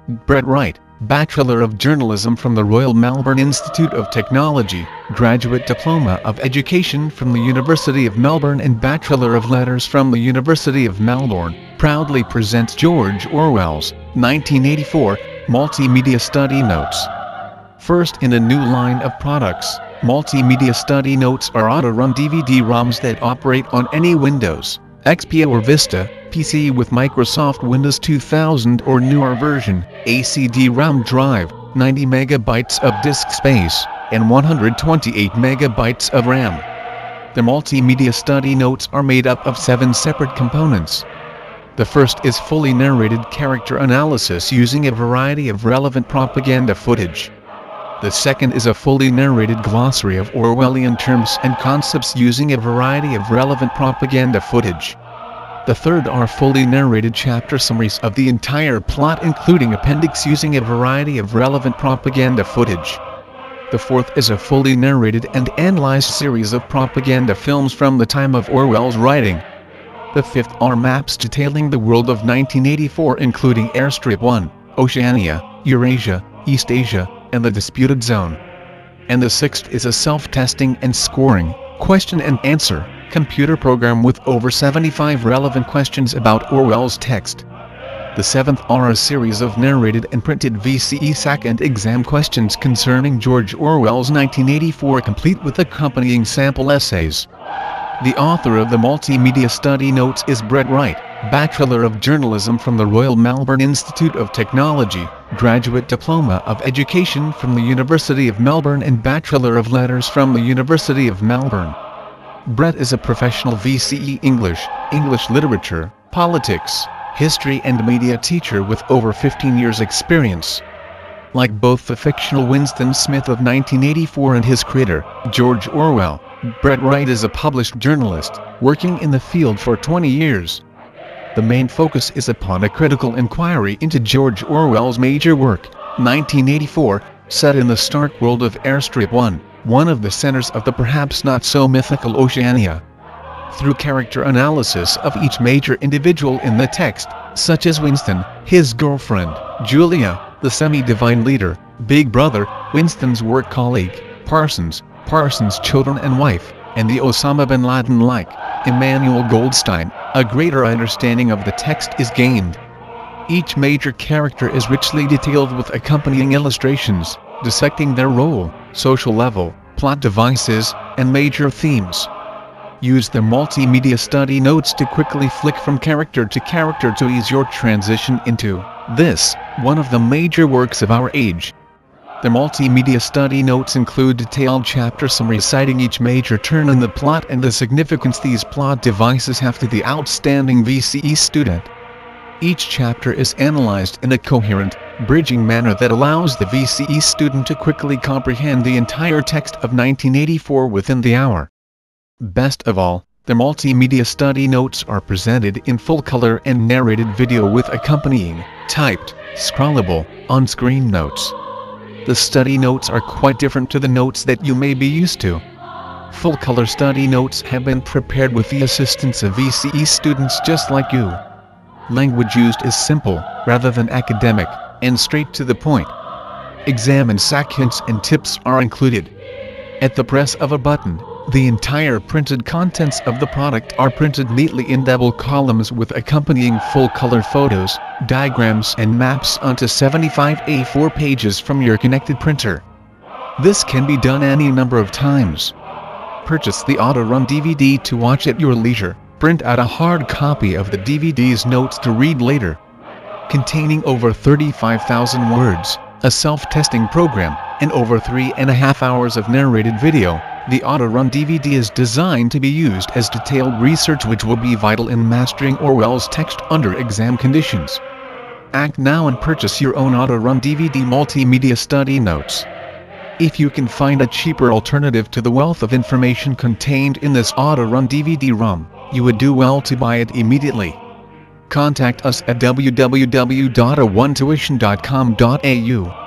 Brett Wright, Bachelor of Journalism from the Royal Melbourne Institute of Technology, Graduate Diploma of Education from the University of Melbourne and Bachelor of Letters from the University of Melbourne, proudly presents George Orwell's 1984 Multimedia Study Notes. First in a new line of products, Multimedia Study Notes are auto-run DVD-ROMs that operate on any Windows, XP or Vista PC with Microsoft Windows 2000 or newer version, a CD-ROM drive, 90 megabytes of disk space, and 128 megabytes of RAM. The Multimedia Study Notes are made up of 7 separate components. The first is fully narrated character analysis using a variety of relevant propaganda footage. The second is a fully narrated glossary of Orwellian terms and concepts using a variety of relevant propaganda footage. The third are fully narrated chapter summaries of the entire plot including appendix using a variety of relevant propaganda footage. The fourth is a fully narrated and analyzed series of propaganda films from the time of Orwell's writing. The fifth are maps detailing the world of 1984 including Airstrip 1, Oceania, Eurasia, East Asia, and the Disputed Zone. And the sixth is a self-testing and scoring, question and answer, computer program with over 75 relevant questions about Orwell's text. The seventh are a series of narrated and printed VCE second exam questions concerning George Orwell's 1984 complete with accompanying sample essays. The author of the Multimedia Study Notes is Brett Wright, Bachelor of Journalism from the Royal Melbourne Institute of Technology, Graduate Diploma of Education from the University of Melbourne and Bachelor of Letters from the University of Melbourne. Brett is a professional VCE English literature, politics, history and media teacher with over 15 years experience. Like both the fictional Winston Smith of 1984 and his creator, George Orwell, Brett Wright is a published journalist, working in the field for 20 years. The main focus is upon a critical inquiry into George Orwell's major work, 1984, set in the stark world of Airstrip 1, one of the centers of the perhaps not-so-mythical Oceania. Through character analysis of each major individual in the text, such as Winston, his girlfriend, Julia, the semi-divine leader, Big Brother, Winston's work colleague, Parsons' children and wife, and the Osama bin Laden-like, Emmanuel Goldstein, a greater understanding of the text is gained. Each major character is richly detailed with accompanying illustrations, dissecting their role, social level, plot devices, and major themes. Use the Multimedia Study Notes to quickly flick from character to ease your transition into this, one of the major works of our age. The Multimedia Study Notes include detailed chapter summaries citing each major turn in the plot and the significance these plot devices have to the outstanding VCE student. Each chapter is analyzed in a coherent, bridging manner that allows the VCE student to quickly comprehend the entire text of 1984 within the hour. Best of all, the Multimedia Study Notes are presented in full color and narrated video with accompanying, typed, scrollable, on-screen notes. The study notes are quite different to the notes that you may be used to. Full-color study notes have been prepared with the assistance of VCE students just like you. Language used is simple, rather than academic, and straight to the point. Exam and SAC hints and tips are included. At the press of a button, the entire printed contents of the product are printed neatly in double columns with accompanying full-color photos, diagrams and maps onto 75 A4 pages from your connected printer. This can be done any number of times. Purchase the auto-run DVD to watch at your leisure. Print out a hard copy of the DVD's notes to read later. Containing over 35,000 words, a self-testing program, and over 3.5 hours of narrated video, the auto-run DVD is designed to be used as detailed research which will be vital in mastering Orwell's text under exam conditions. Act now and purchase your own auto-run DVD Multimedia Study Notes. If you can find a cheaper alternative to the wealth of information contained in this auto-run DVD-ROM, you would do well to buy it immediately. Contact us at www.aonetuition.com.au.